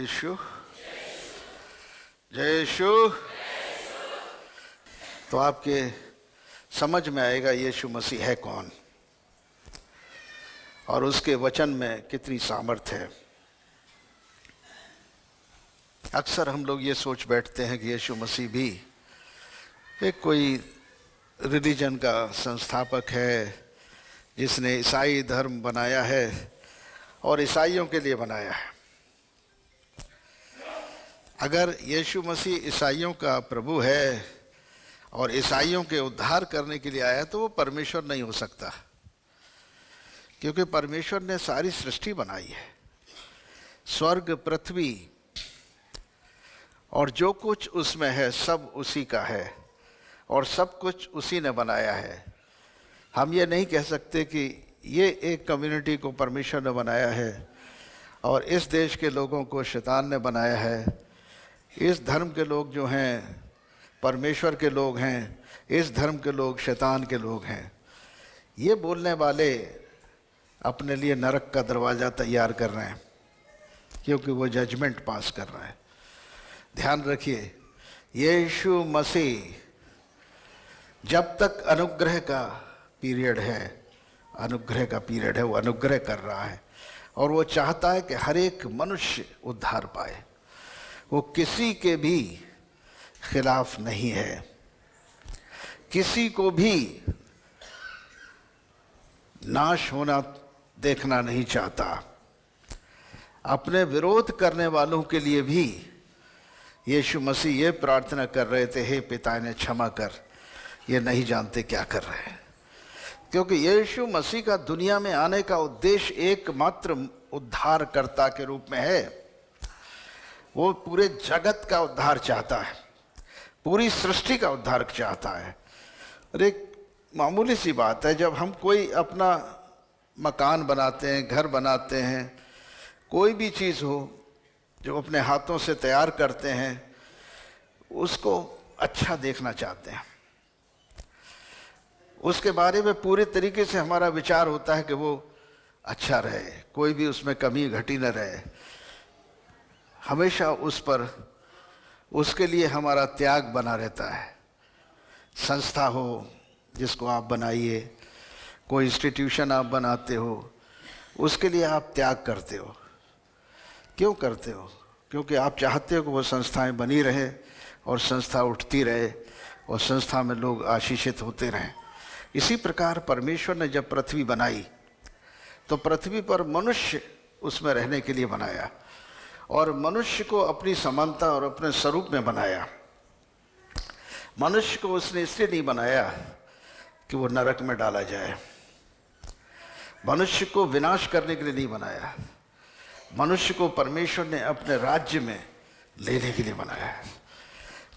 यीशु, जय यीशु। तो आपके समझ में आएगा यीशु मसीह है कौन और उसके वचन में कितनी सामर्थ्य है। अक्सर हम लोग ये सोच बैठते हैं कि यीशु मसीह भी एक कोई रिलीजन का संस्थापक है जिसने ईसाई धर्म बनाया है और ईसाइयों के लिए बनाया है। अगर यीशु मसीह ईसाइयों का प्रभु है और ईसाइयों के उद्धार करने के लिए आया तो वो परमेश्वर नहीं हो सकता, क्योंकि परमेश्वर ने सारी सृष्टि बनाई है, स्वर्ग पृथ्वी और जो कुछ उसमें है सब उसी का है और सब कुछ उसी ने बनाया है। हम ये नहीं कह सकते कि ये एक कम्युनिटी को परमेश्वर ने बनाया है और इस देश के लोगों को शैतान ने बनाया है, इस धर्म के लोग जो हैं परमेश्वर के लोग हैं, इस धर्म के लोग शैतान के लोग हैं। ये बोलने वाले अपने लिए नरक का दरवाज़ा तैयार कर रहे हैं, क्योंकि वो जजमेंट पास कर रहे हैं। ध्यान रखिए, यीशु मसीह जब तक अनुग्रह का पीरियड है, अनुग्रह का पीरियड है, वो अनुग्रह कर रहा है और वो चाहता है कि हर एक मनुष्य उद्धार पाए। वो किसी के भी खिलाफ नहीं है, किसी को भी नाश होना देखना नहीं चाहता। अपने विरोध करने वालों के लिए भी यीशु मसीह ये प्रार्थना कर रहे थे, हे पिता इन्हें क्षमा कर, ये नहीं जानते क्या कर रहे हैं। क्योंकि यीशु मसीह का दुनिया में आने का उद्देश्य एकमात्र उद्धारकर्ता के रूप में है। वो पूरे जगत का उद्धार चाहता है, पूरी सृष्टि का उद्धार चाहता है। और एक मामूली सी बात है, जब हम कोई अपना मकान बनाते हैं, घर बनाते हैं, कोई भी चीज़ हो जो अपने हाथों से तैयार करते हैं, उसको अच्छा देखना चाहते हैं, उसके बारे में पूरे तरीके से हमारा विचार होता है कि वो अच्छा रहे, कोई भी उसमें कमी घटी न रहे। हमेशा उस पर उसके लिए हमारा त्याग बना रहता है। संस्था हो जिसको आप बनाइए, कोई इंस्टीट्यूशन आप बनाते हो, उसके लिए आप त्याग करते हो। क्यों करते हो? क्योंकि आप चाहते हो कि वो संस्थाएं बनी रहे और संस्था उठती रहे और संस्था में लोग आशीषित होते रहें। इसी प्रकार परमेश्वर ने जब पृथ्वी बनाई तो पृथ्वी पर मनुष्य उसमें रहने के लिए बनाया और मनुष्य को अपनी समानता और अपने स्वरूप में बनाया। मनुष्य को उसने इसलिए नहीं बनाया कि वो नरक में डाला जाए, मनुष्य को विनाश करने के लिए नहीं बनाया, मनुष्य को परमेश्वर ने अपने राज्य में लेने के लिए बनाया है।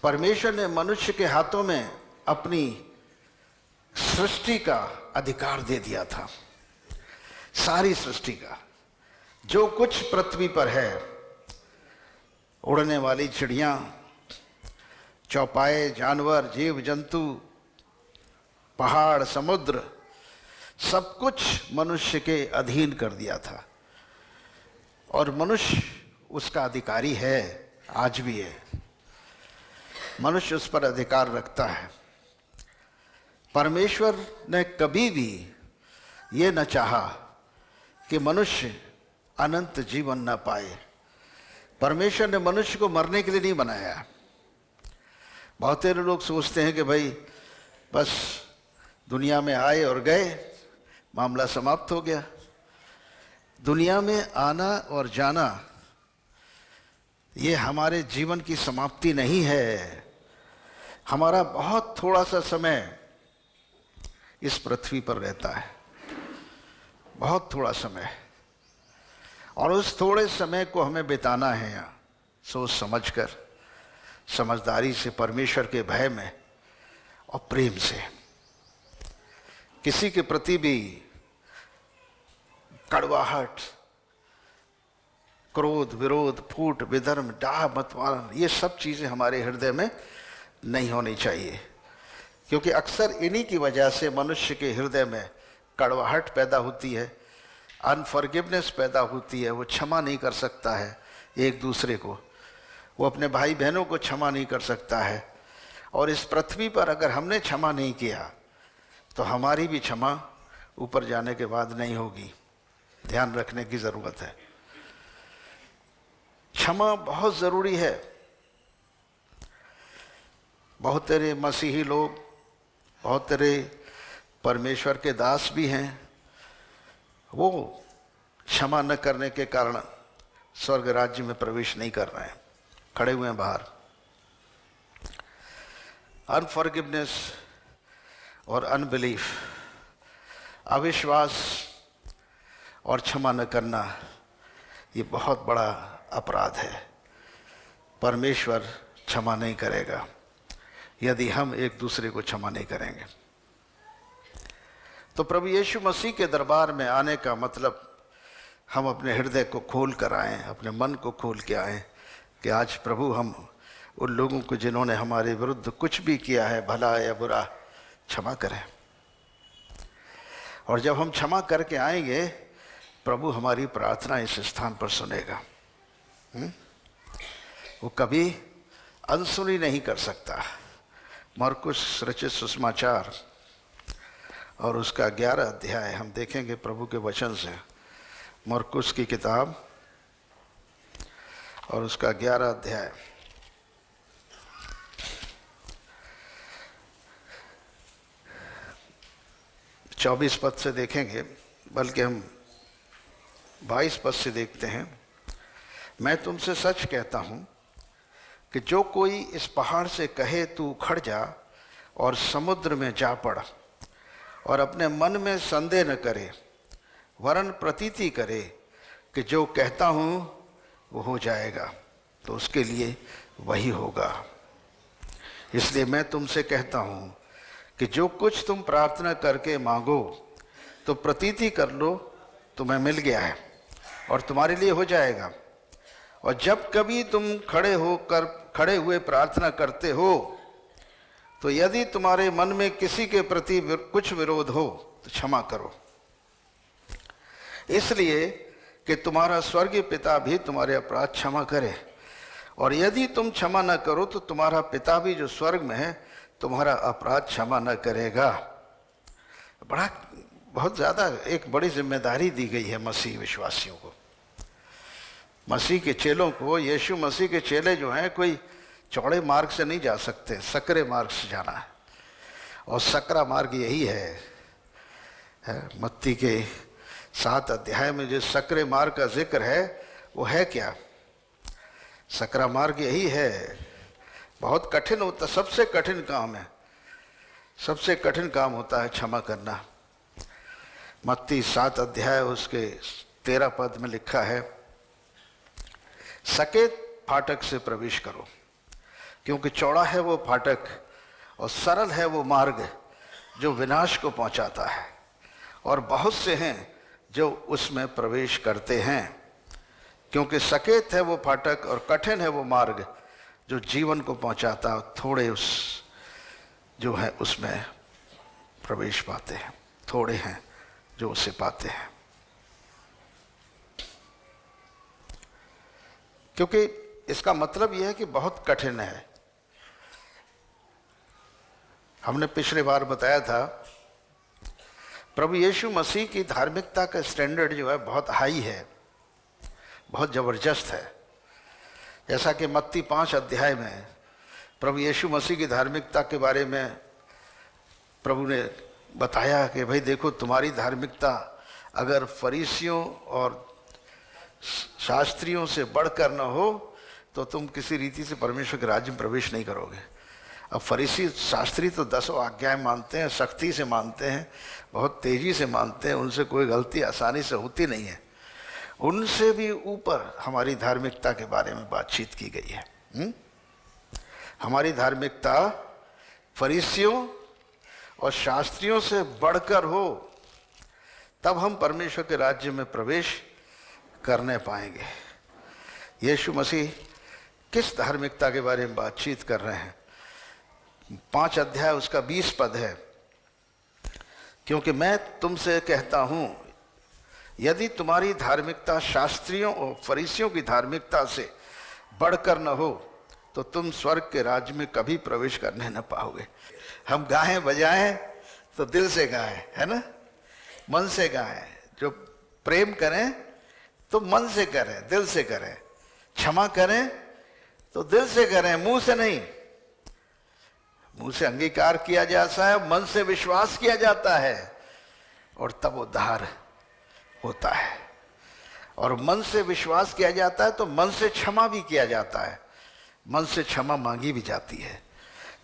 परमेश्वर ने मनुष्य के हाथों में अपनी सृष्टि का अधिकार दे दिया था, सारी सृष्टि का। जो कुछ पृथ्वी पर है, उड़ने वाली चिड़ियाँ, चौपाए जानवर, जीव जंतु, पहाड़, समुद्र, सब कुछ मनुष्य के अधीन कर दिया था और मनुष्य उसका अधिकारी है, आज भी है। मनुष्य उस पर अधिकार रखता है। परमेश्वर ने कभी भी ये न चाहा कि मनुष्य अनंत जीवन न पाए। परमेश्वर ने मनुष्य को मरने के लिए नहीं बनाया। बहुत सारे लोग सोचते हैं कि भाई बस दुनिया में आए और गए, मामला समाप्त हो गया। दुनिया में आना और जाना ये हमारे जीवन की समाप्ति नहीं है। हमारा बहुत थोड़ा सा समय इस पृथ्वी पर रहता है, बहुत थोड़ा समय, और उस थोड़े समय को हमें बिताना है यहाँ सोच समझकर, समझदारी से, परमेश्वर के भय में और प्रेम से। किसी के प्रति भी कड़वाहट, क्रोध, विरोध, फूट, विधर्म, डाह, मतवान, ये सब चीज़ें हमारे हृदय में नहीं होनी चाहिए, क्योंकि अक्सर इन्हीं की वजह से मनुष्य के हृदय में कड़वाहट पैदा होती है, अनफॉरगिवनेस पैदा होती है। वो क्षमा नहीं कर सकता है, एक दूसरे को, वो अपने भाई बहनों को क्षमा नहीं कर सकता है। और इस पृथ्वी पर अगर हमने क्षमा नहीं किया तो हमारी भी क्षमा ऊपर जाने के बाद नहीं होगी। ध्यान रखने की ज़रूरत है। क्षमा बहुत ज़रूरी है। बहुत तेरे मसीही लोग, बहुत तेरे परमेश्वर के दास भी हैं, वो क्षमा न करने के कारण स्वर्ग राज्य में प्रवेश नहीं कर रहे हैं, खड़े हुए हैं बाहर। अनफॉरगिवनेस और अनबिलीफ, अविश्वास और क्षमा न करना, ये बहुत बड़ा अपराध है। परमेश्वर क्षमा नहीं करेगा यदि हम एक दूसरे को क्षमा नहीं करेंगे। तो प्रभु यीशु मसीह के दरबार में आने का मतलब हम अपने हृदय को खोल कर आएँ, अपने मन को खोल के आएँ कि आज प्रभु हम उन लोगों को जिन्होंने हमारे विरुद्ध कुछ भी किया है, भला या बुरा, क्षमा करें। और जब हम क्षमा करके आएंगे, प्रभु हमारी प्रार्थना इस स्थान पर सुनेगा। वो कभी अनसुनी नहीं कर सकता। मरकुस रचित सुसमाचार और उसका 11 अध्याय हम देखेंगे प्रभु के वचन से। मरकुस की किताब और उसका 11 अध्याय, चौबीस पद से देखेंगे, बल्कि हम 22 पद से देखते हैं। मैं तुमसे सच कहता हूँ कि जो कोई इस पहाड़ से कहे तू उखड़ जा और समुद्र में जा पड़, और अपने मन में संदेह न करे, वरन प्रतीति करे कि जो कहता हूँ वो हो जाएगा, तो उसके लिए वही होगा। इसलिए मैं तुमसे कहता हूँ कि जो कुछ तुम प्रार्थना करके मांगो तो प्रतीति कर लो, तुम्हें मिल गया है और तुम्हारे लिए हो जाएगा। और जब कभी तुम खड़े हुए प्रार्थना करते हो, तो यदि तुम्हारे मन में किसी के प्रति कुछ विरोध हो तो क्षमा करो, इसलिए कि तुम्हारा स्वर्गीय पिता भी तुम्हारे अपराध क्षमा करे। और यदि तुम क्षमा न करो तो तुम्हारा पिता भी जो स्वर्ग में है तुम्हारा अपराध क्षमा न करेगा। बहुत ज़्यादा एक बड़ी जिम्मेदारी दी गई है मसीह विश्वासियों को, मसीह के चेलों को। यीशु मसीह के चेले जो हैं कोई चौड़े मार्ग से नहीं जा सकते, सकरे मार्ग से जाना है। और सकरा मार्ग यही है। मत्ती के 7 अध्याय में जो सकरे मार्ग का जिक्र है वो है क्या? सकरा मार्ग यही है। बहुत कठिन होता, सबसे कठिन काम है, सबसे कठिन काम होता है क्षमा करना। मत्ती 7 अध्याय उसके 13 पद में लिखा है, सकेत फाटक से प्रवेश करो, क्योंकि चौड़ा है वो फाटक और सरल है वो मार्ग जो विनाश को पहुंचाता है, और बहुत से हैं जो उसमें प्रवेश करते हैं। क्योंकि सकेत है वो फाटक और कठिन है वो मार्ग जो जीवन को पहुंचाता, थोड़े उस जो है उसमें प्रवेश पाते हैं, थोड़े हैं जो उसे पाते हैं। क्योंकि इसका मतलब यह है कि बहुत कठिन है। हमने पिछले बार बताया था प्रभु यीशु मसीह की धार्मिकता का स्टैंडर्ड जो है बहुत हाई है, बहुत ज़बरदस्त है। जैसा कि मत्ती 5 अध्याय में प्रभु यीशु मसीह की धार्मिकता के बारे में प्रभु ने बताया कि भाई देखो, तुम्हारी धार्मिकता अगर फरीसियों और शास्त्रियों से बढ़कर न हो तो तुम किसी रीति से परमेश्वर के राज्य में प्रवेश नहीं करोगे। अब फरीसी शास्त्री तो 10 आज्ञाएं मानते हैं, सख्ती से मानते हैं, बहुत तेज़ी से मानते हैं, उनसे कोई गलती आसानी से होती नहीं है। उनसे भी ऊपर हमारी धार्मिकता के बारे में बातचीत की गई है। हमारी धार्मिकता फरीसियों और शास्त्रियों से बढ़कर हो, तब हम परमेश्वर के राज्य में प्रवेश करने पाएंगे। यीशु मसीह किस धार्मिकता के बारे में बातचीत कर रहे हैं? 5 अध्याय उसका 20 पद है, क्योंकि मैं तुमसे कहता हूँ यदि तुम्हारी धार्मिकता शास्त्रियों और फरीसियों की धार्मिकता से बढ़कर न हो तो तुम स्वर्ग के राज्य में कभी प्रवेश करने न पाओगे। हम गाएं बजाएं तो दिल से गाएं, है ना, मन से गाएं। जो प्रेम करें तो मन से करें, दिल से करें। क्षमा करें तो दिल से करें, मुंह से नहीं। मुंह से अंगीकार किया जाता है, मन से विश्वास किया जाता है और तब उद्धार होता है। और मन से विश्वास किया जाता है तो मन से क्षमा भी किया जाता है, मन से क्षमा मांगी भी जाती है।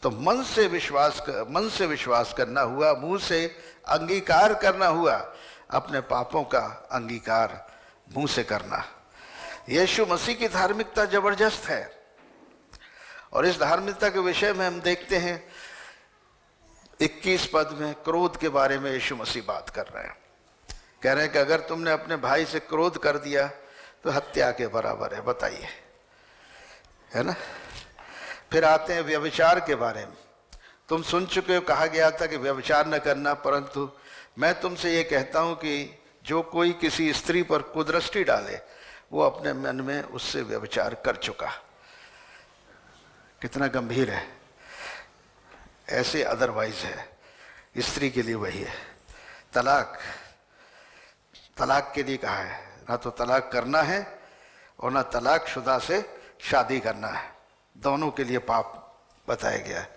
तो मन से विश्वास करना हुआ, मुंह से अंगीकार करना हुआ, अपने पापों का अंगीकार मुंह से करना। यीशु मसीह की धार्मिकता जबरदस्त है और इस धार्मिकता के विषय में हम देखते हैं 21 पद में क्रोध के बारे में यीशु मसीह बात कर रहे हैं। कह रहे हैं कि अगर तुमने अपने भाई से क्रोध कर दिया तो हत्या के बराबर है। बताइए, है ना। फिर आते हैं व्यभिचार के बारे में। तुम सुन चुके हो, कहा गया था कि व्यभिचार न करना, परंतु मैं तुमसे ये कहता हूं कि जो कोई किसी स्त्री पर कुदृष्टि डाले वो अपने मन में उससे व्यभिचार कर चुका। कितना गंभीर है। ऐसे अदरवाइज है, स्त्री के लिए वही है। तलाक के लिए कहा है, ना तो तलाक करना है और ना तलाक शुदा से शादी करना है, दोनों के लिए पाप बताया गया है।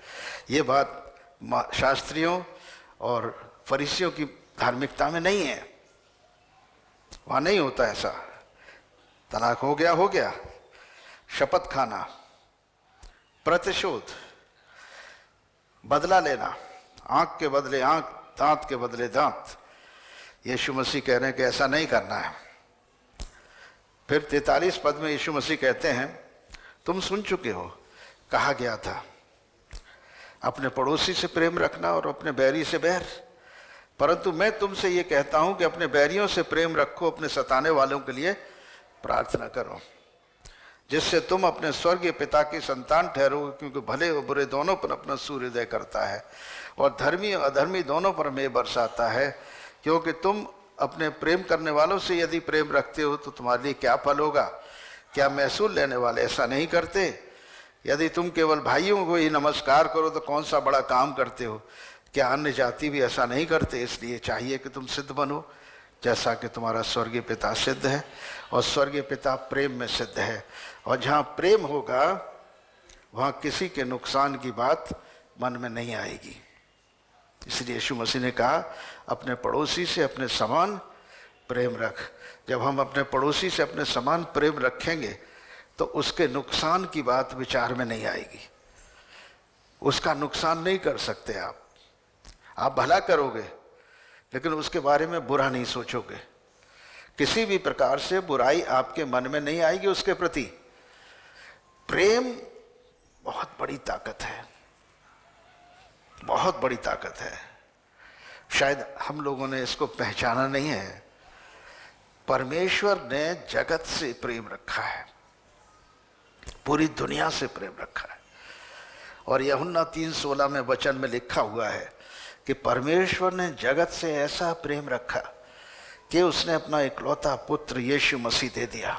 ये बात शास्त्रियों और फरीसियों की धार्मिकता में नहीं है, वहाँ नहीं होता ऐसा। तलाक हो गया। शपथ खाना, प्रतिशोध, बदला लेना, आंख के बदले आंख, दांत के बदले दांत। यीशु मसीह कह रहे हैं कि ऐसा नहीं करना है। फिर 43 पद में यीशु मसीह कहते हैं, तुम सुन चुके हो, कहा गया था अपने पड़ोसी से प्रेम रखना और अपने बैरी से बैर, परंतु मैं तुमसे ये कहता हूं कि अपने बैरियों से प्रेम रखो, अपने सताने वालों के लिए प्रार्थना करो, जिससे तुम अपने स्वर्गीय पिता की संतान ठहरोगे, क्योंकि भले और बुरे दोनों पर अपना सूर्योदय करता है और धर्मी और अधर्मी दोनों पर मेघ बरसाता है। क्योंकि तुम अपने प्रेम करने वालों से यदि प्रेम रखते हो तो तुम्हारे लिए क्या फल होगा? क्या महसूल लेने वाले ऐसा नहीं करते? यदि तुम केवल भाइयों को ही नमस्कार करो तो कौन सा बड़ा काम करते हो? क्या अन्य जाति भी ऐसा नहीं करते? इसलिए चाहिए कि तुम सिद्ध बनो जैसा कि तुम्हारा स्वर्गीय पिता सिद्ध है, और स्वर्गीय पिता प्रेम में सिद्ध है। और जहाँ प्रेम होगा वहाँ किसी के नुकसान की बात मन में नहीं आएगी। इसलिए यीशु मसीह ने कहा अपने पड़ोसी से अपने समान प्रेम रख। जब हम अपने पड़ोसी से अपने समान प्रेम रखेंगे तो उसके नुकसान की बात विचार में नहीं आएगी। उसका नुकसान नहीं कर सकते आप भला करोगे लेकिन उसके बारे में बुरा नहीं सोचोगे। किसी भी प्रकार से बुराई आपके मन में नहीं आएगी उसके प्रति। प्रेम बहुत बड़ी ताकत है, बहुत बड़ी ताकत है। शायद हम लोगों ने इसको पहचाना नहीं है। परमेश्वर ने जगत से प्रेम रखा है, पूरी दुनिया से प्रेम रखा है। और यूहन्ना 3:16 में वचन में लिखा हुआ है कि परमेश्वर ने जगत से ऐसा प्रेम रखा कि उसने अपना इकलौता पुत्र यीशु मसीह दे दिया,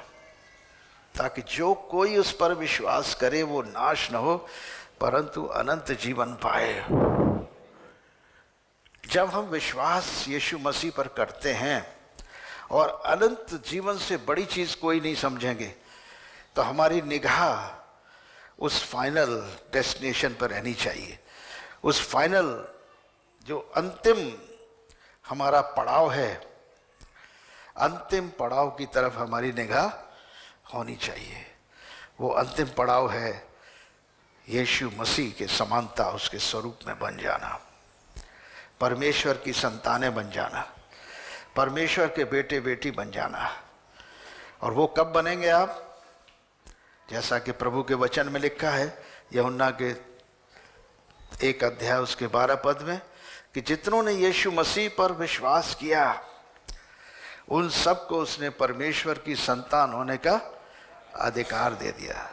ताकि जो कोई उस पर विश्वास करे वो नाश न हो परंतु अनंत जीवन पाए। जब हम विश्वास यीशु मसीह पर करते हैं और अनंत जीवन से बड़ी चीज कोई नहीं समझेंगे, तो हमारी निगाह उस फाइनल डेस्टिनेशन पर रहनी चाहिए। उस फाइनल जो अंतिम हमारा पड़ाव है, अंतिम पड़ाव की तरफ हमारी निगाह होनी चाहिए। वो अंतिम पड़ाव है यीशु मसीह के समानता, उसके स्वरूप में बन जाना, परमेश्वर की संतानें बन जाना, परमेश्वर के बेटे बेटी बन जाना। और वो कब बनेंगे आप? जैसा कि प्रभु के वचन में लिखा है यूहन्ना के 1 अध्याय उसके 12 पद में कि जितनों ने यीशु मसीह पर विश्वास किया उन सबको उसने परमेश्वर की संतान होने का अधिकार दे दिया।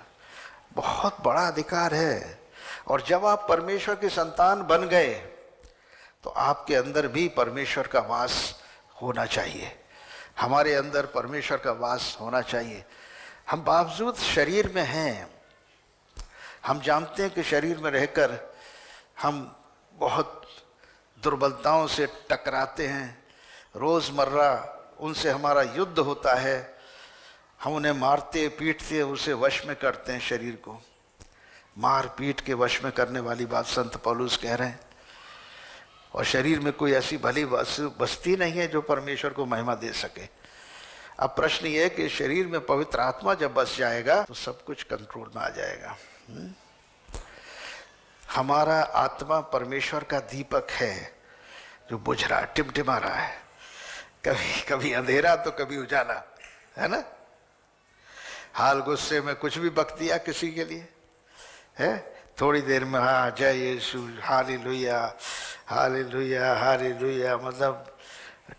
बहुत बड़ा अधिकार है। और जब आप परमेश्वर की संतान बन गए तो आपके अंदर भी परमेश्वर का वास होना चाहिए। हमारे अंदर परमेश्वर का वास होना चाहिए। हम बावजूद शरीर में हैं, हम जानते हैं कि शरीर में रहकर हम बहुत दुर्बलताओं से टकराते हैं, रोज़मर्रा उनसे हमारा युद्ध होता है, हम उन्हें मारते पीटते उसे वश में करते हैं। शरीर को मार पीट के वश में करने वाली बात संत पौलुस कह रहे हैं। और शरीर में कोई ऐसी भली बस्ती नहीं है जो परमेश्वर को महिमा दे सके। अब प्रश्न ये है कि शरीर में पवित्र आत्मा जब बस जाएगा तो सब कुछ कंट्रोल में आ जाएगा। हमारा आत्मा परमेश्वर का दीपक है जो बुझ रहा है, टिमटिमा रहा है, कभी कभी अंधेरा तो कभी उजाला, है ना। हाल गुस्से में कुछ भी बक दिया किसी के लिए, है, थोड़ी देर में हाँ जय यीशु, हालेलुया हालेलुया हालेलुया। मतलब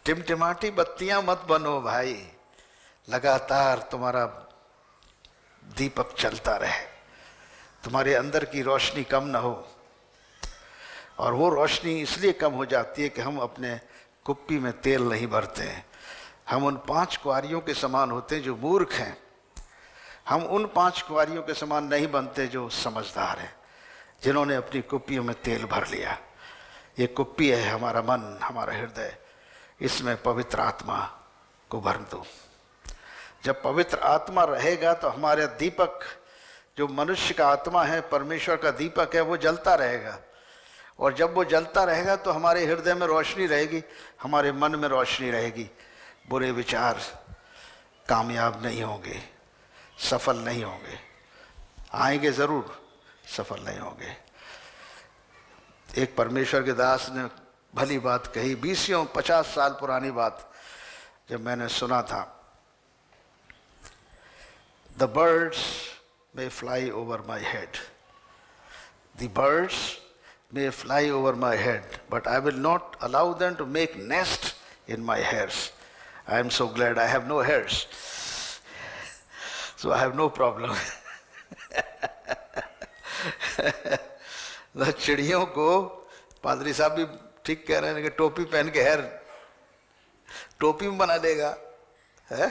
टिमटिमाटी बत्तियां मत बनो भाई, लगातार तुम्हारा दीपक चलता रहे, तुम्हारे अंदर की रोशनी कम ना हो। और वो रोशनी इसलिए कम हो जाती है कि हम अपने कुप्पी में तेल नहीं भरते हैं। हम उन 5 कुंवारियों के समान होते हैं जो मूर्ख हैं, हम उन 5 कुंवारियों के समान नहीं बनते जो समझदार हैं, जिन्होंने अपनी कुप्पियों में तेल भर लिया। ये कुप्पी है हमारा मन, हमारा हृदय, इसमें पवित्र आत्मा को भर दो। जब पवित्र आत्मा रहेगा तो हमारे दीपक, जो मनुष्य का आत्मा है, परमेश्वर का दीपक है, वो जलता रहेगा। और जब वो जलता रहेगा तो हमारे हृदय में रोशनी रहेगी, हमारे मन में रोशनी रहेगी। बुरे विचार कामयाब नहीं होंगे, सफल नहीं होंगे, आएंगे ज़रूर, सफल नहीं होंगे। एक परमेश्वर के दास ने भली बात कही, 20-50 साल पुरानी बात जब मैंने सुना था। The birds may fly over my head. The birds may fly over my head, but I will not allow them to make nest in my hairs. I am so glad I have no hairs, so I have no problem. चिड़ियों को, पादरी साहब भी ठीक कह रहे हैं कि टोपी पहन के हेयर टोपी में बना देगा, है?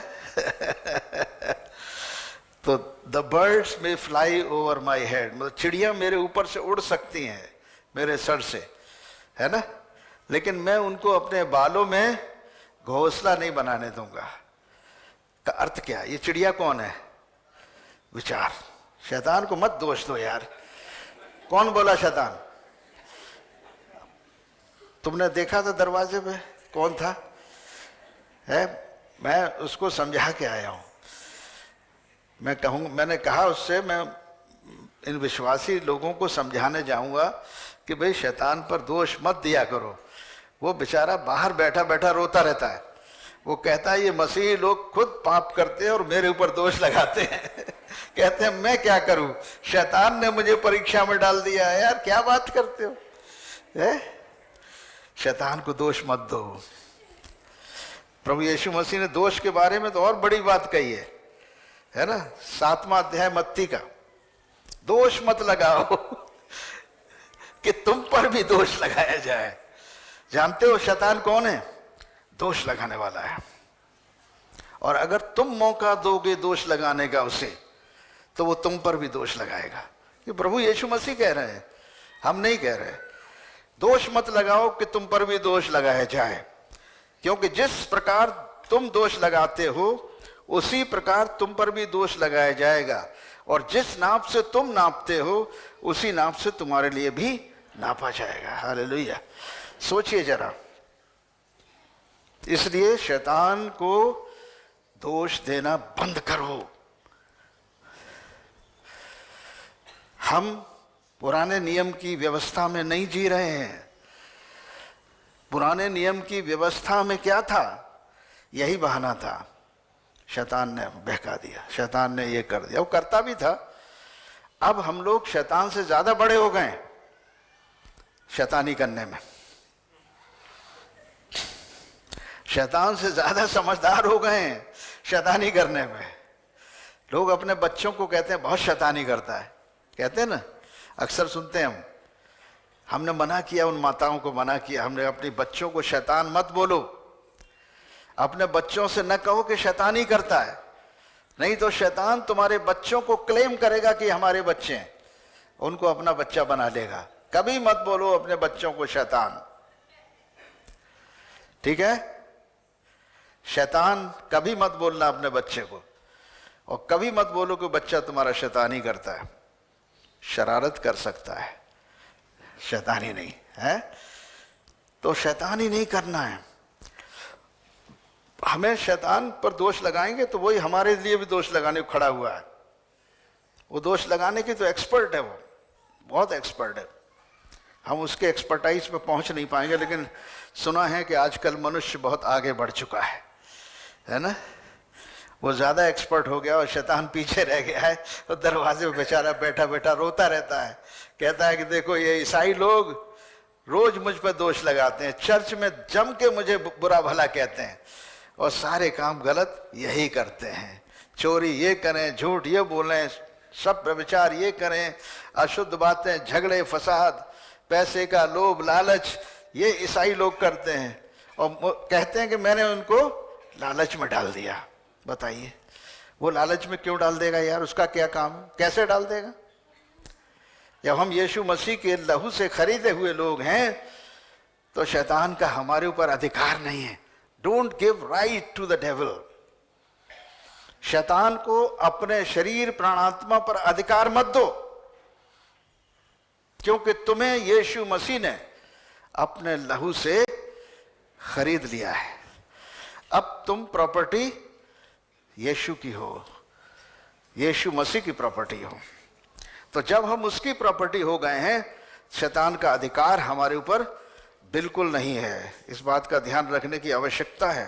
तो द बर्ड्स में फ्लाई ओवर माई हेड, मतलब चिड़ियाँ मेरे ऊपर से उड़ सकती हैं, मेरे सर से, है ना, लेकिन मैं उनको अपने बालों में घोंसला नहीं बनाने दूंगा। का अर्थ क्या? ये चिड़िया कौन है? विचार। शैतान को मत दोष दो यार। कौन बोला शैतान? तुमने देखा था दरवाजे पे कौन था? है, मैं उसको समझा के आया हूं। मैंने कहा उससे, मैं इन विश्वासी लोगों को समझाने जाऊंगा कि भाई शैतान पर दोष मत दिया करो। वो बेचारा बाहर बैठा बैठा रोता रहता है। वो कहता है ये मसीही लोग खुद पाप करते हैं और मेरे ऊपर दोष लगाते हैं। कहते हैं मैं क्या करूं, शैतान ने मुझे परीक्षा में डाल दिया है। यार क्या बात करते हो, है? शैतान को दोष मत दो। प्रभु यीशु मसीह ने दोष के बारे में तो और बड़ी बात कही है ना, 7वां अध्याय मत्ती का। दोष मत लगाओ कि तुम पर भी दोष लगाया जाए। जानते हो शैतान कौन है? दोष लगाने वाला है। और अगर तुम मौका दोगे दोष लगाने का उसे, तो वो तुम पर भी दोष लगाएगा। ये प्रभु यीशु मसीह कह रहे हैं, हम नहीं कह रहे। दोष मत लगाओ कि तुम पर भी दोष लगाया जाए, क्योंकि जिस प्रकार तुम दोष लगाते हो उसी प्रकार तुम पर भी दोष लगाया जाएगा। और जिस नाप से तुम नापते हो उसी नाप से तुम्हारे लिए भी नापा जाएगा। हालेलुया। सोचिए जरा। इसलिए शैतान को दोष देना बंद करो। हम पुराने नियम की व्यवस्था में नहीं जी रहे हैं। पुराने नियम की व्यवस्था में क्या था? यही बहाना था। शैतान ने बहका दिया, शैतान ने ये कर दिया। वो करता भी था। अब हम लोग शैतान से ज्यादा बड़े हो गए शैतानी करने में। शैतान से ज्यादा समझदार हो गए हैं शैतानी करने में। लोग अपने बच्चों को कहते हैं बहुत शैतानी करता है, कहते हैं ना, अक्सर सुनते हैं हम। हमने मना किया, उन माताओं को मना किया, हमने अपने बच्चों को शैतान मत बोलो। अपने बच्चों से न कहो कि शैतानी करता है, नहीं तो शैतान तुम्हारे बच्चों को क्लेम करेगा कि हमारे बच्चे हैं, उनको अपना बच्चा बना लेगा। कभी मत बोलो अपने बच्चों को शैतान, ठीक है? शैतान कभी मत बोलना अपने बच्चे को, और कभी मत बोलो कि बच्चा तुम्हारा शैतानी करता है। शरारत कर सकता है, शैतानी नहीं है। तो शैतानी नहीं करना है। हमें शैतान पर दोष लगाएंगे तो वही हमारे लिए भी दोष लगाने को खड़ा हुआ है। वो दोष लगाने की तो एक्सपर्ट है, वो बहुत एक्सपर्ट है। हम उसके एक्सपर्टाइज पे पहुंच नहीं पाएंगे, लेकिन सुना है कि आजकल मनुष्य बहुत आगे बढ़ चुका है ना? वो ज़्यादा एक्सपर्ट हो गया और शैतान पीछे रह गया है। तो दरवाजे पे बेचारा बैठा बैठा रोता रहता है, कहता है कि देखो ये ईसाई लोग रोज मुझ पर दोष लगाते हैं, चर्च में जम के मुझे बुरा भला कहते हैं, और सारे काम गलत यही करते हैं। चोरी ये करें, झूठ ये बोलें, सब व्यभिचार ये करें, अशुद्ध बातें, झगड़े फसाद, पैसे का लोभ लालच, ये ईसाई लोग करते हैं। और कहते हैं कि मैंने उनको लालच में डाल दिया। बताइए वो लालच में क्यों डाल देगा यार? उसका क्या काम है? कैसे डाल देगा? जब हम यीशु मसीह के लहू से खरीदे हुए लोग हैं तो शैतान का हमारे ऊपर अधिकार नहीं है। Don't give right to the devil. शैतान को अपने शरीर प्राणात्मा पर अधिकार मत दो, क्योंकि तुम्हें यीशु मसीह ने अपने लहू से खरीद लिया है। अब तुम प्रॉपर्टी यीशु की हो, यीशु मसीह की प्रॉपर्टी हो। तो जब हम उसकी प्रॉपर्टी हो गए हैं, शैतान का अधिकार हमारे ऊपर बिल्कुल नहीं है। इस बात का ध्यान रखने की आवश्यकता है।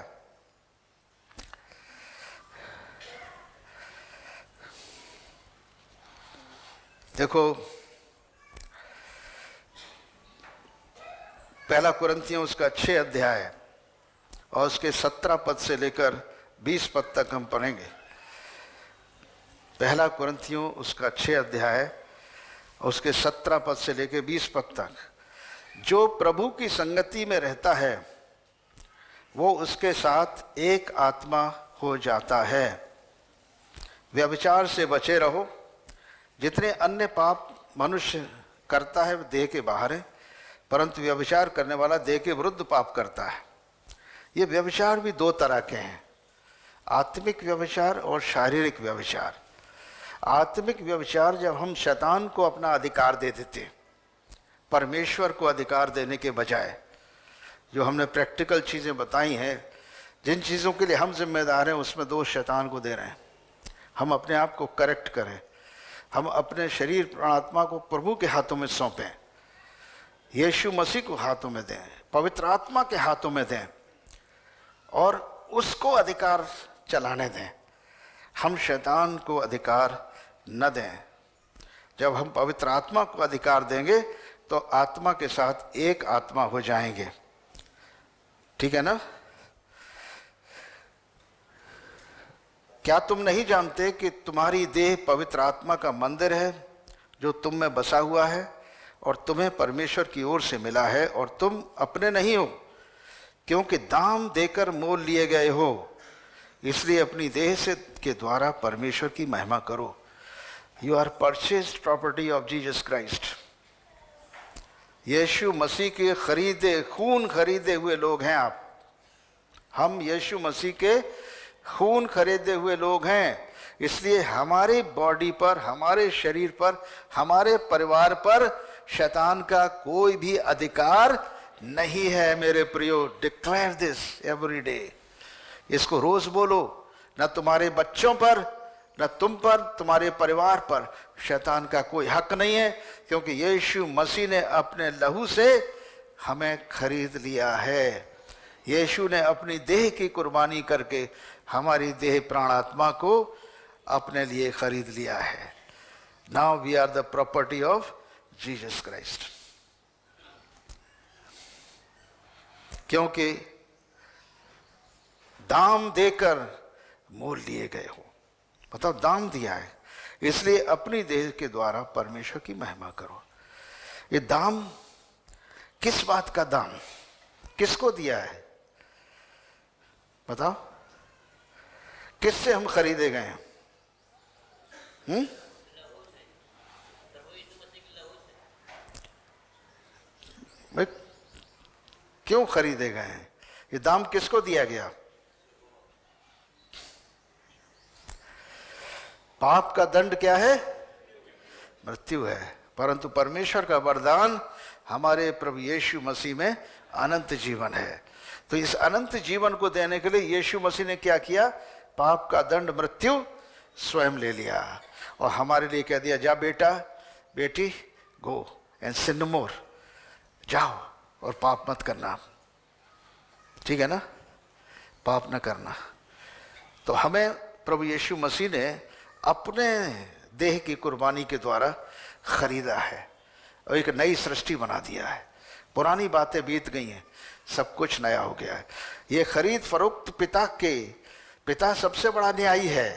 देखो, पहला कुरिन्थियों उसका 6 अध्याय और उसके 17 पद से लेकर 20 पद तक हम पढ़ेंगे। पहला कुरिन्थियों उसका 6 अध्याय और उसके 17 पद से लेकर 20 पद तक। जो प्रभु की संगति में रहता है वो उसके साथ एक आत्मा हो जाता है। व्यभिचार से बचे रहो। जितने अन्य पाप मनुष्य करता है देह के बाहर है, परंतु व्यभिचार करने वाला देह के विरुद्ध पाप करता है। ये व्यभिचार भी 2 तरह के हैं, आत्मिक व्यभिचार और शारीरिक व्यभिचार। आत्मिक व्यभिचार जब हम शैतान को अपना अधिकार दे देते, परमेश्वर को अधिकार देने के बजाय, जो हमने प्रैक्टिकल चीज़ें बताई हैं, जिन चीज़ों के लिए हम जिम्मेदार हैं उसमें दोष शैतान को दे रहे हैं। हम अपने आप को करेक्ट करें, हम अपने शरीर प्राणात्मा को प्रभु के हाथों में सौंपें, यीशु मसीह को हाथों में दें, पवित्र आत्मा के हाथों में दें और उसको अधिकार चलाने दें। हम शैतान को अधिकार न दें। जब हम पवित्र आत्मा को अधिकार देंगे तो आत्मा के साथ एक आत्मा हो जाएंगे। ठीक है ना? क्या तुम नहीं जानते कि तुम्हारी देह पवित्र आत्मा का मंदिर है जो तुम में बसा हुआ है और तुम्हें परमेश्वर की ओर से मिला है, और तुम अपने नहीं हो क्योंकि दाम देकर मोल लिए गए हो। इसलिए अपनी देह से के द्वारा परमेश्वर की महिमा करो। You are purchased property of Jesus Christ. यीशु मसीह के खून खरीदे हुए लोग हैं आप। हम यीशु मसीह के खून खरीदे हुए लोग हैं। इसलिए हमारी बॉडी पर, हमारे शरीर पर, हमारे परिवार पर शैतान का कोई भी अधिकार नहीं है। मेरे प्रियो, डिक्लेयर दिस एवरी डे। इसको रोज बोलो। न तुम्हारे बच्चों पर, न तुम पर, तुम्हारे परिवार पर शैतान का कोई हक नहीं है, क्योंकि यीशु मसीह ने अपने लहू से हमें खरीद लिया है। यीशु ने अपनी देह की कुर्बानी करके हमारी देह प्राणात्मा को अपने लिए खरीद लिया है। Now we are the property of Jesus Christ. क्योंकि दाम देकर मोल लिए गए हो। बताओ, दाम दिया है, इसलिए अपनी देह के द्वारा परमेश्वर की महिमा करो। ये दाम किस बात का दाम? किसको दिया है? बताओ, किससे हम खरीदे गए हैं? भाई क्यों खरीदे गए हैं? ये दाम किसको दिया गया? पाप का दंड क्या है? मृत्यु है, परंतु परमेश्वर का वरदान हमारे प्रभु यीशु मसीह में अनंत जीवन है। तो इस अनंत जीवन को देने के लिए यीशु मसीह ने क्या किया? पाप का दंड मृत्यु स्वयं ले लिया और हमारे लिए कह दिया, जा बेटा बेटी, गो एंड सिन नो मोर, जाओ और पाप मत करना। ठीक है ना? पाप न करना। तो हमें प्रभु यीशु मसीह ने अपने देह की कुर्बानी के द्वारा खरीदा है और एक नई सृष्टि बना दिया है। पुरानी बातें बीत गई हैं, सब कुछ नया हो गया है। ये खरीद फरोख्त पिता सबसे बड़ा न्यायी है।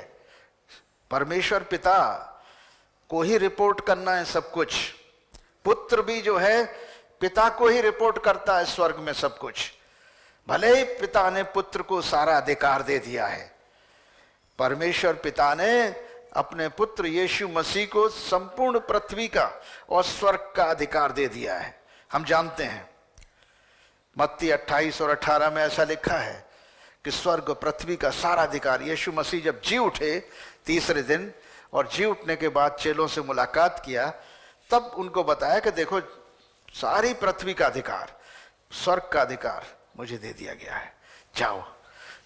परमेश्वर पिता को ही रिपोर्ट करना है सब कुछ। पुत्र भी जो है पिता को ही रिपोर्ट करता है स्वर्ग में सब कुछ। भले ही पिता ने पुत्र को सारा अधिकार दे दिया है, परमेश्वर पिता ने अपने पुत्र यीशु मसीह को संपूर्ण पृथ्वी का और स्वर्ग का अधिकार दे दिया है। हम जानते हैं मत्ती 28 और 18 में ऐसा लिखा है कि स्वर्ग और पृथ्वी का सारा अधिकार। यीशु मसीह जब जी उठे तीसरे दिन और जी उठने के बाद चेलों से मुलाकात किया, तब उनको बताया कि देखो, सारी पृथ्वी का अधिकार, स्वर्ग का अधिकार मुझे दे दिया गया है। जाओ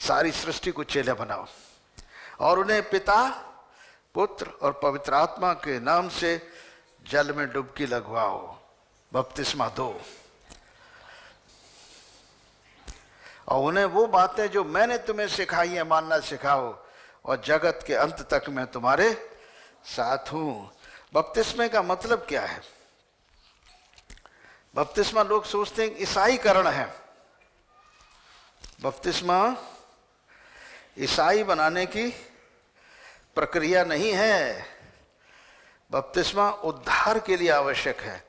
सारी सृष्टि को चेले बनाओ और उन्हें पिता, पुत्र और पवित्र आत्मा के नाम से जल में डुबकी लगवाओ, बपतिस्मा दो और उन्हें वो बातें जो मैंने तुम्हें सिखाई है मानना सिखाओ और जगत के अंत तक मैं तुम्हारे साथ हूं। बपतिस्मे का मतलब क्या है? बपतिस्मा लोग सोचते हैं ईसाईकरण है। बपतिस्मा ईसाई बनाने की प्रक्रिया नहीं है। बपतिस्मा उद्धार के लिए आवश्यक है।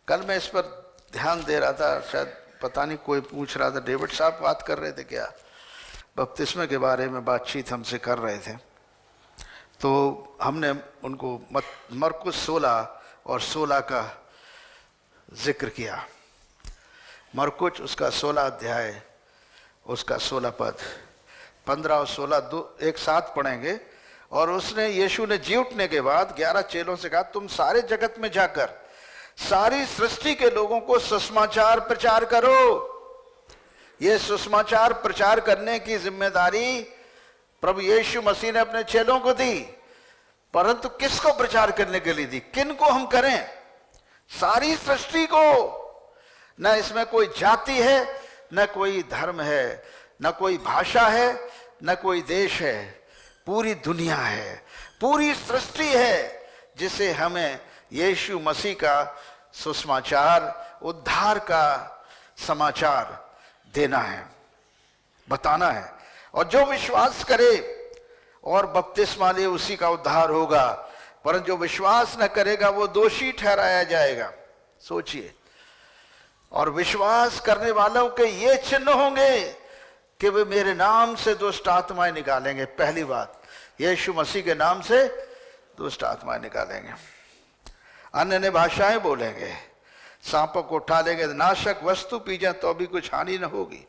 कल मैं इस पर ध्यान दे रहा था, शायद पता नहीं कोई पूछ रहा था, डेविड साहब बात कर रहे थे क्या, बपतिस्मे के बारे में बातचीत हमसे कर रहे थे। तो हमने उनको मरकुस 16 और 16 का जिक्र किया। मरकुस उसका 16 अध्याय, उसका 16 पद, 15 और 16 एक साथ पढ़ेंगे। और यीशु ने जी उठने के बाद 11 चेलों से कहा, तुम सारे जगत में जाकर सारी सृष्टि के लोगों को सुसमाचार प्रचार करो। ये सुसमाचार प्रचार करने की जिम्मेदारी प्रभु यीशु मसीह ने अपने चेलों को दी, परंतु किसको प्रचार करने के लिए दी? किन को हम करें? सारी सृष्टि को। न इसमें कोई जाति है, न कोई धर्म है, न कोई भाषा है, न कोई देश है। पूरी दुनिया है, पूरी सृष्टि है जिसे हमें यीशु मसीह का सुसमाचार, उद्धार का समाचार देना है, बताना है। और जो विश्वास करे और बपतिस्मा ले उसी का उद्धार होगा, परंतु जो विश्वास न करेगा वो दोषी ठहराया जाएगा। सोचिए। और विश्वास करने वालों के ये चिन्ह होंगे कि वे मेरे नाम से दुष्ट आत्माएं निकालेंगे। पहली बात, यीशु मसीह के नाम से दुष्ट आत्माएं निकालेंगे, अन्य भाषाएं बोलेंगे, सांपों को उठा लेंगे, नाशक वस्तु पी जाए तो भी कुछ हानि न होगी,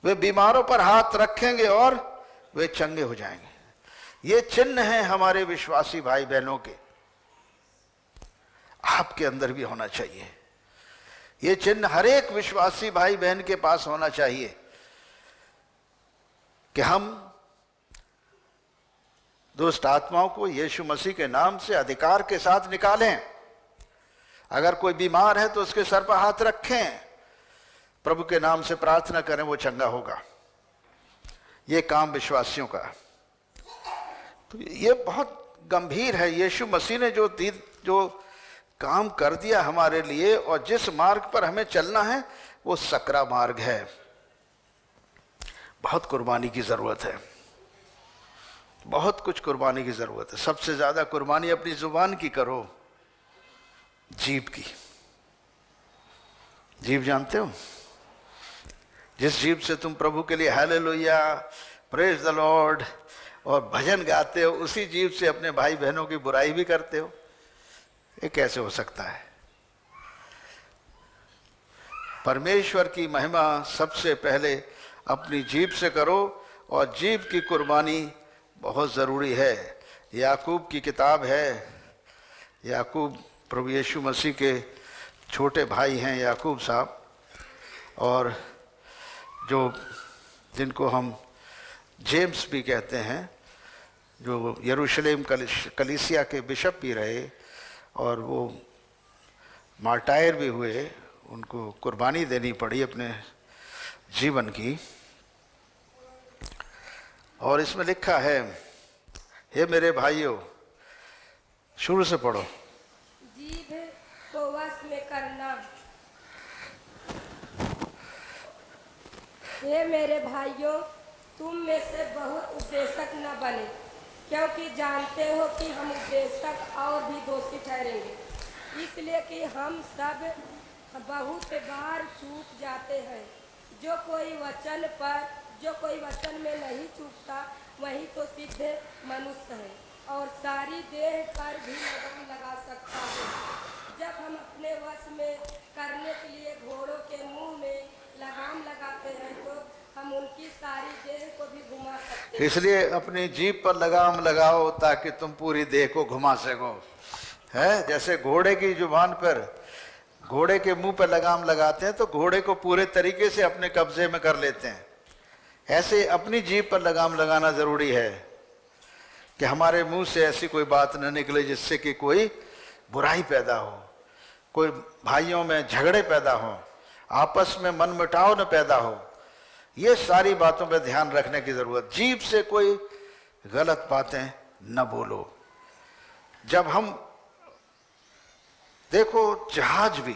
वे बीमारों पर हाथ रखेंगे और वे चंगे हो जाएंगे। ये चिन्ह हैं हमारे विश्वासी भाई बहनों के। आपके अंदर भी होना चाहिए। ये चिन्ह हर एक विश्वासी भाई बहन के पास होना चाहिए कि हम दुष्ट आत्माओं को यीशु मसीह के नाम से अधिकार के साथ निकालें। अगर कोई बीमार है तो उसके सर पर हाथ रखें, प्रभु के नाम से प्रार्थना करें, वो चंगा होगा। ये काम विश्वासियों का। तो ये बहुत गंभीर है। यीशु मसीह ने जो काम कर दिया हमारे लिए और जिस मार्ग पर हमें चलना है वो सकरा मार्ग है। बहुत कुर्बानी की जरूरत है, बहुत कुछ कुर्बानी की जरूरत है। सबसे ज्यादा कुर्बानी अपनी जुबान की करो, जीभ की। जीभ जानते हो? जिस जीभ से तुम प्रभु के लिए हालेलुया, प्रेज द लॉर्ड और भजन गाते हो, उसी जीभ से अपने भाई बहनों की बुराई भी करते हो। ये कैसे हो सकता है? परमेश्वर की महिमा सबसे पहले अपनी जीभ से करो, और जीभ की कुर्बानी बहुत ज़रूरी है। याकूब की किताब है, याकूब प्रभु यीशु मसीह के छोटे भाई हैं याकूब साहब, और जो जिनको हम जेम्स भी कहते हैं, जो यरूशलेम कलीसिया के बिशप भी रहे और वो मार्टायर भी हुए, उनको कुर्बानी देनी पड़ी अपने जीवन की। और इसमें लिखा है, हे मेरे भाइयों, शुरू से पढ़ो। जीभ को वश में करना। हे मेरे भाइयों, तुम में से बहुत उपदेशक न बने, क्योंकि जानते हो कि हम उपदेशक और भी दोषी ठहरेंगे, इसलिए कि हम सब बहुत बार चूक जाते हैं। जो कोई वचन में नहीं चूकता वही तो सिद्ध मनुष्य है और सारी देह पर भी लगाम लगा सकता है। जब हम अपने वश में करने के लिए घोड़ों के मुंह में लगाम लगाते हैं तो हम उनकी सारी देह को भी घुमा सकते हैं। इसलिए अपनी जीभ पर लगाम लगाओ ताकि तुम पूरी देह को घुमा सको। है जैसे घोड़े की जुबान पर, घोड़े के मुंह पर लगाम लगाते हैं तो घोड़े को पूरे तरीके से अपने कब्जे में कर लेते हैं। ऐसे अपनी जीभ पर लगाम लगाना जरूरी है कि हमारे मुंह से ऐसी कोई बात न निकले जिससे कि कोई बुराई पैदा हो, कोई भाइयों में झगड़े पैदा हो, आपस में मनमुटाव न पैदा हो। ये सारी बातों पर ध्यान रखने की जरूरत। जीभ से कोई गलत बातें न बोलो। जब हम देखो, जहाज भी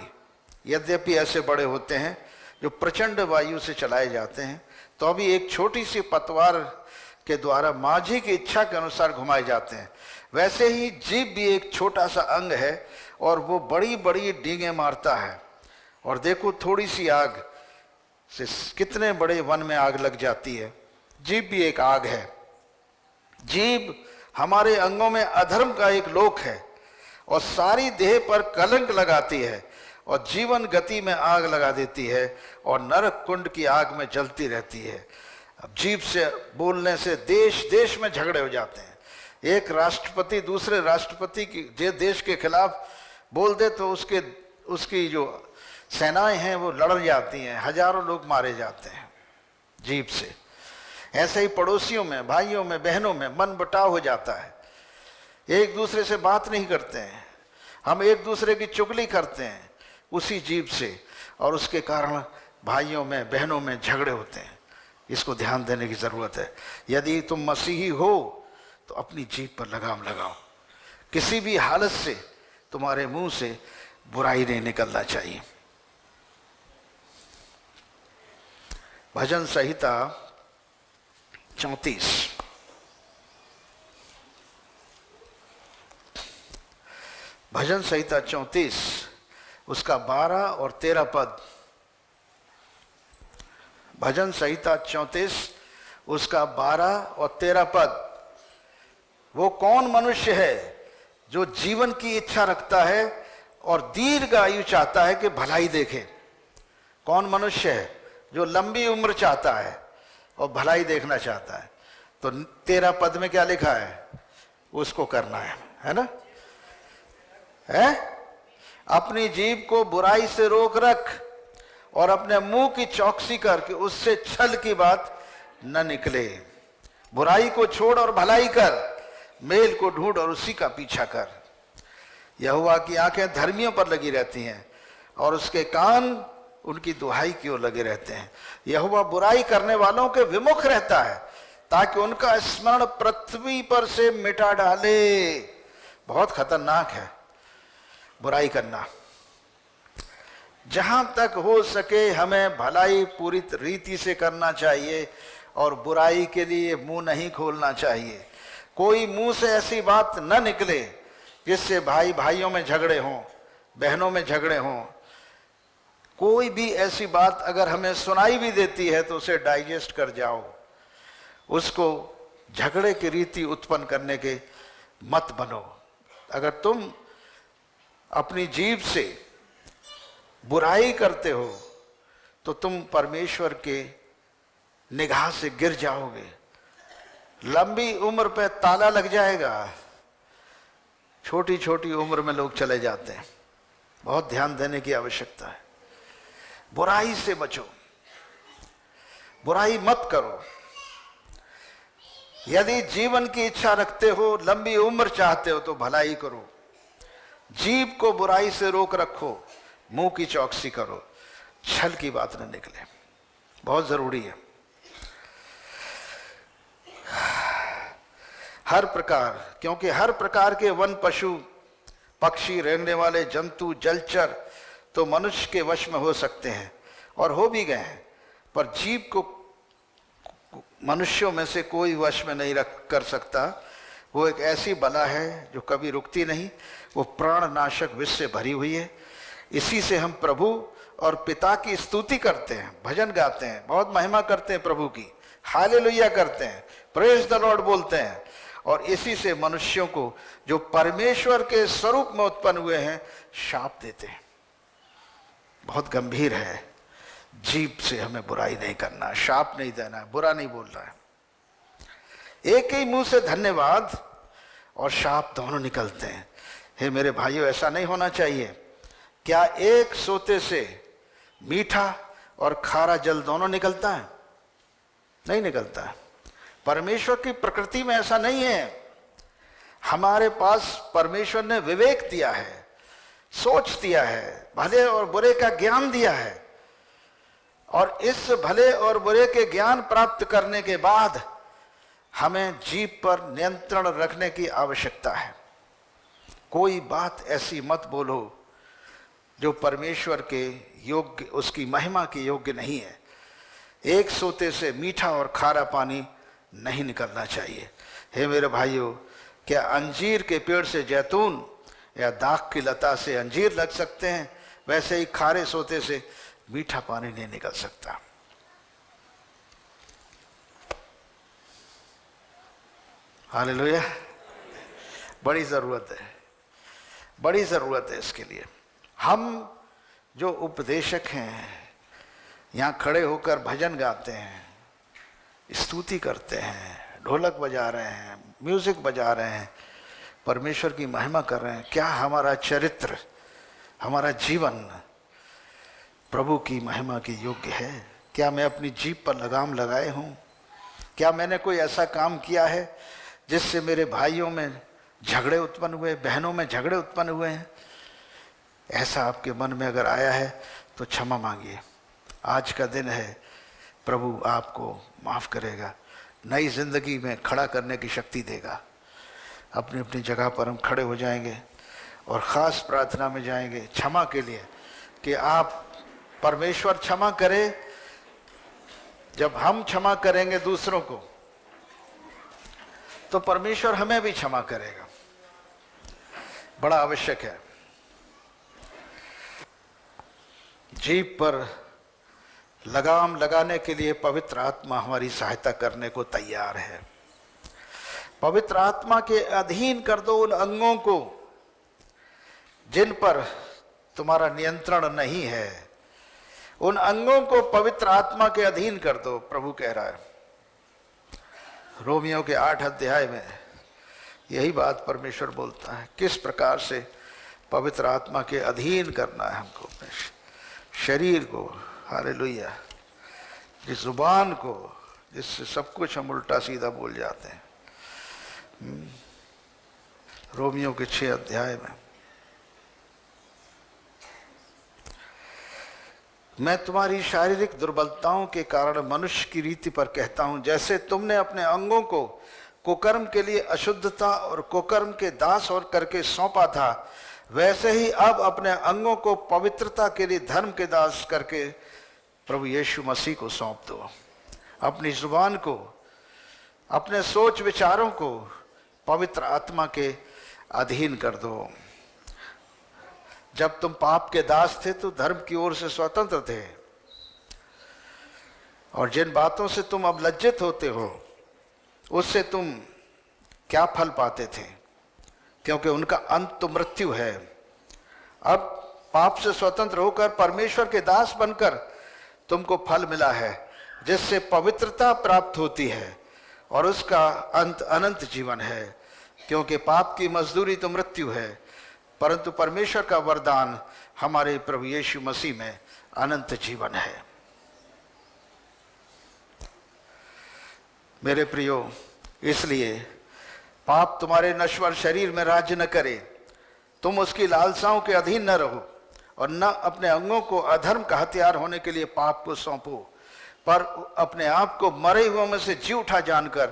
यद्यपि ऐसे बड़े होते हैं जो प्रचंड वायु से चलाए जाते हैं, तो अभी एक छोटी सी पतवार के द्वारा माझी की इच्छा के अनुसार घुमाए जाते हैं। वैसे ही जीभ भी एक छोटा सा अंग है और वो बड़ी बड़ी डींगे मारता है। और देखो, थोड़ी सी आग से कितने बड़े वन में आग लग जाती है। जीभ भी एक आग है। जीभ हमारे अंगों में अधर्म का एक लोक है और सारी देह पर कलंक लगाती है और जीवन गति में आग लगा देती है और नरक कुंड की आग में जलती रहती है। अब जीभ से बोलने से देश देश में झगड़े हो जाते हैं। एक राष्ट्रपति दूसरे राष्ट्रपति की देश के खिलाफ बोल दे तो उसकी जो सेनाएं हैं वो लड़ जाती हैं, हजारों लोग मारे जाते हैं जीभ से। ऐसे ही पड़ोसियों में, भाइयों में, बहनों में मनमुटाव हो जाता है। एक दूसरे से बात नहीं करते हैं, हम एक दूसरे की चुगली करते हैं उसी जीभ से, और उसके कारण भाइयों में, बहनों में झगड़े होते हैं। इसको ध्यान देने की जरूरत है। यदि तुम मसीही हो तो अपनी जीभ पर लगाम लगाओ। किसी भी हालत से तुम्हारे मुंह से बुराई नहीं निकलना चाहिए। भजन संहिता 34, भजन संहिता 34 उसका 12 और 13 पद। भजन संहिता 34 उसका 12 और 13 पद। वो कौन मनुष्य है जो जीवन की इच्छा रखता है और दीर्घ आयु चाहता है कि भलाई देखे? कौन मनुष्य है जो लंबी उम्र चाहता है और भलाई देखना चाहता है? तो 13 पद में क्या लिखा है? उसको करना है ना? है अपनी जीभ को बुराई से रोक रख और अपने मुंह की चौकसी करके उससे छल की बात न निकले। बुराई को छोड़ और भलाई कर, मेल को ढूंढ और उसी का पीछा कर। यहोवा की आंखें धर्मियों पर लगी रहती हैं और उसके कान उनकी दुहाई की ओर लगे रहते हैं। यहोवा बुराई करने वालों के विमुख रहता है ताकि उनका स्मरण पृथ्वी पर से मिटा डाले। बहुत खतरनाक है बुराई करना। जहां तक हो सके हमें भलाई पूरी रीति से करना चाहिए और बुराई के लिए मुंह नहीं खोलना चाहिए। कोई मुंह से ऐसी बात न निकले जिससे भाई भाइयों में झगड़े हों, बहनों में झगड़े हों। कोई भी ऐसी बात अगर हमें सुनाई भी देती है तो उसे डाइजेस्ट कर जाओ, उसको झगड़े की रीति उत्पन्न करने के मत बनो। अगर तुम अपनी जीभ से बुराई करते हो तो तुम परमेश्वर के निगाह से गिर जाओगे, लंबी उम्र पे ताला लग जाएगा। छोटी छोटी उम्र में लोग चले जाते हैं, बहुत ध्यान देने की आवश्यकता है। बुराई से बचो, बुराई मत करो। यदि जीवन की इच्छा रखते हो, लंबी उम्र चाहते हो तो भलाई करो। जीभ को बुराई से रोक रखो, मुंह की चौकसी करो, छल की बात न निकले, बहुत जरूरी है। हर प्रकार, क्योंकि हर प्रकार के वन, पशु, पक्षी, रेंगने वाले जंतु, जलचर तो मनुष्य के वश में हो सकते हैं और हो भी गए हैं, पर जीभ को मनुष्यों में से कोई वश में नहीं रख कर सकता। वो एक ऐसी बला है जो कभी रुकती नहीं, वो प्राणनाशक विष से भरी हुई है। इसी से हम प्रभु और पिता की स्तुति करते हैं, भजन गाते हैं, बहुत महिमा करते हैं प्रभु की, हालेलुया करते हैं, प्रेज द लॉर्ड बोलते हैं। और इसी से मनुष्यों को जो परमेश्वर के स्वरूप में उत्पन्न हुए हैं शाप देते हैं। बहुत गंभीर है। जीभ से हमें बुराई नहीं करना, शाप नहीं देना है, बुरा नहीं बोलना है। एक ही मुंह से धन्यवाद और शाप दोनों निकलते हैं। हे मेरे भाइयों, ऐसा नहीं होना चाहिए। क्या एक सोते से मीठा और खारा जल दोनों निकलता है? नहीं निकलता है। परमेश्वर की प्रकृति में ऐसा नहीं है। हमारे पास परमेश्वर ने विवेक दिया है, सोच दिया है, भले और बुरे का ज्ञान दिया है, और इस भले और बुरे के ज्ञान प्राप्त करने के बाद हमें जीभ पर नियंत्रण रखने की आवश्यकता है। कोई बात ऐसी मत बोलो जो परमेश्वर के योग्य, उसकी महिमा के योग्य नहीं है। एक सोते से मीठा और खारा पानी नहीं निकलना चाहिए। हे मेरे भाइयों, क्या अंजीर के पेड़ से जैतून या दाख की लता से अंजीर लग सकते हैं? वैसे ही खारे सोते से मीठा पानी नहीं निकल सकता। हालेलुया। बड़ी जरूरत है, बड़ी जरूरत है इसके लिए। हम जो उपदेशक हैं, यहाँ खड़े होकर भजन गाते हैं, स्तुति करते हैं, ढोलक बजा रहे हैं, म्यूजिक बजा रहे हैं, परमेश्वर की महिमा कर रहे हैं, क्या हमारा चरित्र, हमारा जीवन प्रभु की महिमा के योग्य है? क्या मैं अपनी जीभ पर लगाम लगाए हूँ? क्या मैंने कोई ऐसा काम किया है जिससे मेरे भाइयों में झगड़े उत्पन्न हुए, बहनों में झगड़े उत्पन्न हुए हैं? ऐसा आपके मन में अगर आया है तो क्षमा मांगिए। आज का दिन है, प्रभु आपको माफ करेगा, नई जिंदगी में खड़ा करने की शक्ति देगा। अपनी अपनी जगह पर हम खड़े हो जाएंगे और ख़ास प्रार्थना में जाएंगे क्षमा के लिए, कि आप परमेश्वर क्षमा करे। जब हम क्षमा करेंगे दूसरों को तो परमेश्वर हमें भी क्षमा करेगा। बड़ा आवश्यक है। जीभ पर लगाम लगाने के लिए पवित्र आत्मा हमारी सहायता करने को तैयार है। पवित्र आत्मा के अधीन कर दो उन अंगों को जिन पर तुम्हारा नियंत्रण नहीं है। उन अंगों को पवित्र आत्मा के अधीन कर दो, प्रभु कह रहा है। रोमियो के 8 अध्याय में यही बात परमेश्वर बोलता है, किस प्रकार से पवित्र आत्मा के अधीन करना है हमको, अपने शरीर को, हालेलुया, जिस जुबान को, जिससे सब कुछ हम उल्टा सीधा बोल जाते हैं। रोमियो के 6 अध्याय में, मैं तुम्हारी शारीरिक दुर्बलताओं के कारण मनुष्य की रीति पर कहता हूं, जैसे तुमने अपने अंगों को कुकर्म के लिए अशुद्धता और कुकर्म के दास और करके सौंपा था, वैसे ही अब अपने अंगों को पवित्रता के लिए धर्म के दास करके प्रभु यीशु मसीह को सौंप दो। अपनी जुबान को, अपने सोच विचारों को पवित्र आत्मा के अधीन कर दो। जब तुम पाप के दास थे तो धर्म की ओर से स्वतंत्र थे, और जिन बातों से तुम अब लज्जित होते हो उससे तुम क्या फल पाते थे, क्योंकि उनका अंत तो मृत्यु है। अब पाप से स्वतंत्र होकर परमेश्वर के दास बनकर तुमको फल मिला है, जिससे पवित्रता प्राप्त होती है और उसका अंत अनंत जीवन है। क्योंकि पाप की मजदूरी तो मृत्यु है, परंतु परमेश्वर का वरदान हमारे प्रभु यीशु मसीह में अनंत जीवन है। मेरे प्रियो, इसलिए पाप तुम्हारे नश्वर शरीर में राज्य न करे, तुम उसकी लालसाओं के अधीन न रहो और न अपने अंगों को अधर्म का हथियार होने के लिए पाप को सौंपो, पर अपने आप को मरे हुओं में से जी उठा जानकर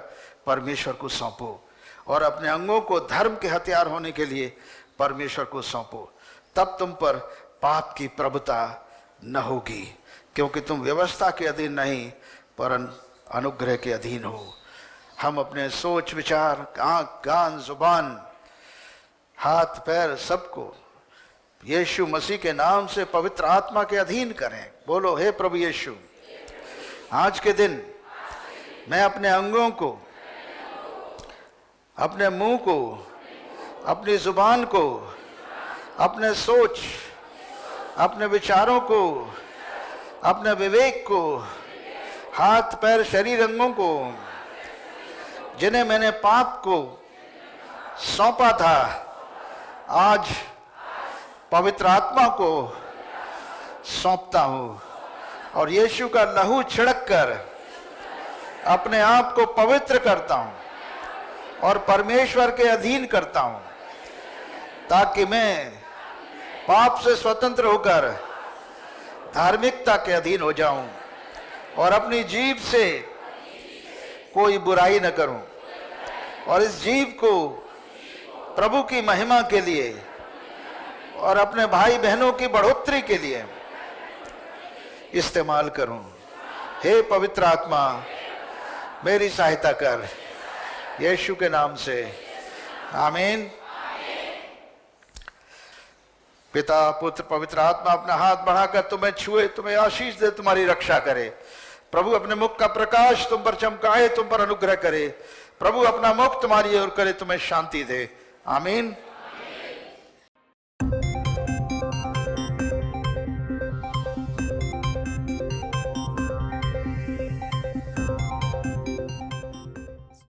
परमेश्वर को सौंपो, और अपने अंगों को धर्म के हथियार होने के लिए परमेश्वर को सौंपो। तब तुम पर पाप की प्रभुता न होगी, क्योंकि तुम व्यवस्था के अधीन नहीं परन अनुग्रह के अधीन हो। हम अपने सोच विचार, आंख, कान, जुबान, हाथ, पैर सबको यीशु मसीह के नाम से पवित्र आत्मा के अधीन करें। बोलो, हे प्रभु यीशु, आज के दिन मैं अपने अंगों को, अपने मुंह को, अपनी जुबान को, अपने सोच, अपने विचारों को, अपने विवेक को, हाथ, पैर, शरीर अंगों को, जिन्हें मैंने पाप को सौंपा था, आज पवित्र आत्मा को सौंपता हूं और यीशु का लहू छिड़क कर अपने आप को पवित्र करता हूं और परमेश्वर के अधीन करता हूं, ताकि मैं पाप से स्वतंत्र होकर धार्मिकता के अधीन हो जाऊं और अपनी जीभ से कोई बुराई न करूं, और इस जीभ को प्रभु की महिमा के लिए और अपने भाई बहनों की बढ़ोतरी के लिए इस्तेमाल करूं। हे पवित्र आत्मा, मेरी सहायता कर, यीशु के नाम से, आमीन। पिता, पुत्र, पवित्र आत्मा अपना हाथ बढ़ाकर तुम्हें छुए, तुम्हें आशीष दे, तुम्हारी रक्षा करे। प्रभु अपने मुख का प्रकाश तुम पर चमकाए, तुम पर अनुग्रह करे। प्रभु अपना मुख तुम्हारी ओर करे, तुम्हें शांति दे। आमीन।